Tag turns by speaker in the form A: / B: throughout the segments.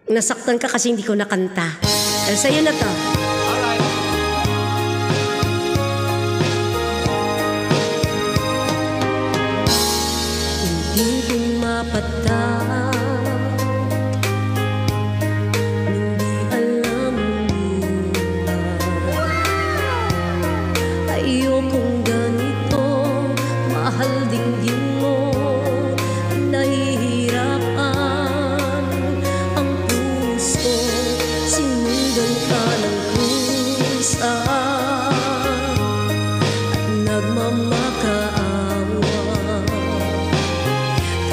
A: nasaktan ka kasi hindi ko nakanta. Sa'yo na to.
B: Alright.
A: Hindi ko mapatawad, hindi alam mo. Ayokong ganito, mahal dinggin mo. Nahihirapan ang puso, sinundan ka ng kusa at nagmamakaawa.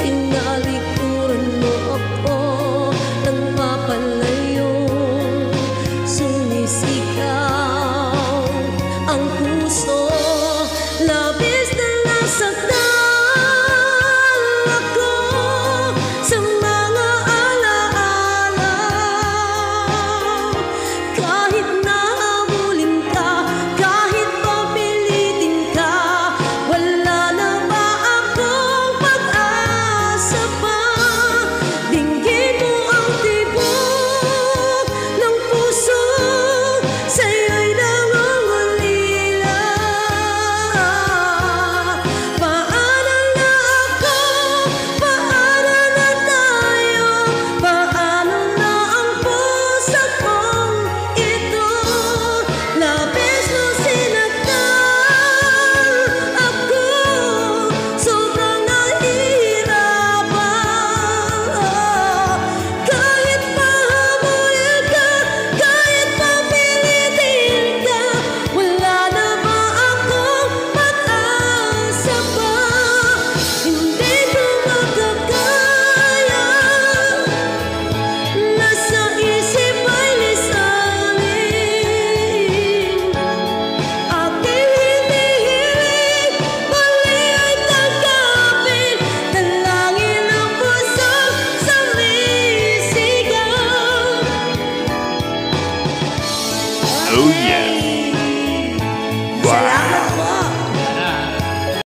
A: Tinalikuran mo ako nang papalayo, sumisigaw ang puso. Labis na nasaktan ako sa mga alaala. Kahit nahabulin ka, kahit papilitin ka, wala na ba akong pag-asa pa? Dinggin mo ang tibok ng puso, sa'yo'y nangungulila. Paano na ako? Paano na tayo? Paano na ang puso kong ito? Labis mo sinaktan ako, sobrang nahihirapan. Kahit pahabulin ka, kahit papilitin ka, wala na ba akong pag-asa pa? Hindi ko makakaya, nasa isip ay lisanin. Aking hinihiling, muli ay tanggapin, dalangin ng pusong sumisigaw.
B: Oh yeah. Wow.